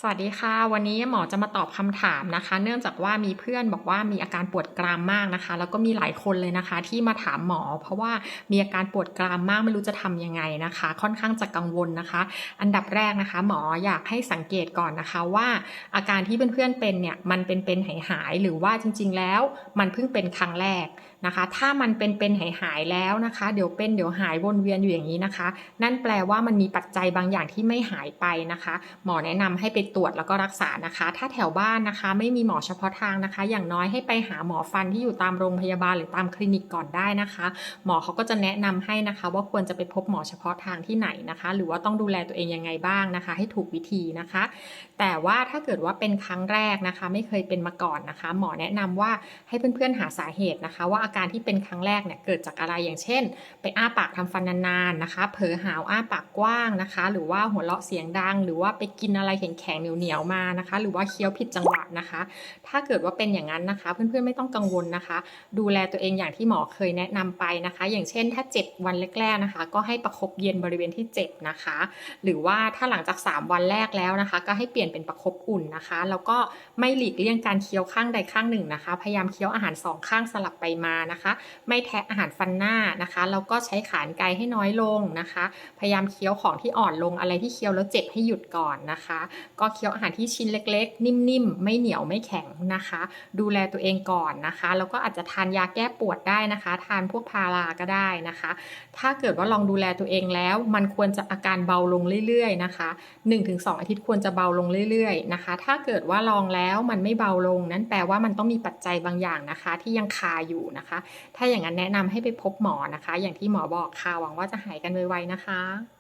สวัสดีค่ะวันนี้หมอจะมาตอบคำถามนะคะเนื่องจากว่ามีเพื่อนบอกว่ามีอาการปวดกรามมากนะคะแล้วก็มีหลายคนเลยนะคะที่มาถามหมอเพราะว่ามีอาการปวดกรามมากไม่รู้จะทำยังไงนะคะค่อนข้างจะกังวลนะคะอันดับแรกนะคะหมออยากให้สังเกตก่อนนะคะว่าอาการที่เพื่อนๆเป็นเนี่ยมันเป็นหายหรือว่าจริงๆแล้วมันเพิ่งเป็นครั้งแรกนะคะถ้ามันเป็นหายแล้วนะคะเดี๋ยวเป็นเดี๋ยวหายวนเวียนอยู่อย่างนี้นะคะนั่นแปลว่ามันมีปัจจัยบางอย่างที่ไม่หายไปนะคะหมอแนะนำให้ไปตรวจแล้วก็รักษานะคะถ้าแถวบ้านนะคะไม่มีหมอเฉพาะทางนะคะอย่างน้อยให้ไปหาหมอฟันที่อยู่ตามโรงพยาบาลหรือตามคลินิกก่อนได้นะคะหมอเขาก็จะแนะนำให้นะคะว่าควรจะไปพบหมอเฉพาะทางที่ไหนนะคะหรือว่าต้องดูแลตัวเองยังไงบ้างนะคะให้ถูกวิธีนะคะแต่ว่าถ้าเกิดว่าเป็นครั้งแรกนะคะไม่เคยเป็นมาก่อนนะคะหมอแนะนำว่าให้เพื่อนๆหาสาเหตุนะคะว่าอาการที่เป็นครั้งแรกเนี่ยเกิดจากอะไรอย่างเช่นไปอ้าปากทำฟันนานๆนะคะเผลอหาวอ้าปากกว้างนะคะหรือว่าหัวเราะเสียงดังหรือว่าไปกินอะไรแข็งๆเหนียวๆมานะคะหรือว่าเคี้ยวผิดจังหวะนะคะถ้าเกิดว่าเป็นอย่างนั้นนะคะเพื่อนๆไม่ต้องกังวลนะคะดูแลตัวเองอย่างที่หมอเคยแนะนำไปนะคะอย่างเช่นถ้าเจ็บวันแรกๆนะคะก็ให้ประคบเย็นบริเวณที่เจ็บนะคะหรือว่าถ้าหลังจาก3วันแรกแล้วนะคะก็ให้เปลี่ยนเป็นประคบอุ่นนะคะแล้วก็ไม่หลีกเลี่ยงการเคี้ยวข้างใดข้างหนึ่งนะคะพยายามเคี้ยวอาหาร2ข้างสลับไปมานะคะไม่แทะอาหารฟันหน้านะคะแล้วก็ใช้ขานไกให้น้อยลงนะคะพยายามเคี้ยวของที่อ่อนลงอะไรที่เคี้ยวแล้วเจ็บให้หยุดก่อนนะคะก็เคี้ยวอาหารที่ชิ้นเล็กๆนิ่มๆไม่เหนียวไม่แข็งนะคะดูแลตัวเองก่อนนะคะแล้วก็อาจจะทานยาแก้ปวดได้นะคะทานพวกพาราก็ได้นะคะถ้าเกิดว่าลองดูแลตัวเองแล้วมันควรจะอาการเบาลงเรื่อยๆนะคะ1-2 อาทิตย์ควรจะเบาลงเรื่อยๆนะคะถ้าเกิดว่าลองแล้วมันไม่เบาลงนั่นแปลว่ามันต้องมีปัจจัยบางอย่างนะคะที่ยังคาอยู่นะคะถ้าอย่างนั้นแนะนำให้ไปพบหมอนะคะอย่างที่หมอบอกค่ะหวังว่าจะหายกันไวๆนะคะ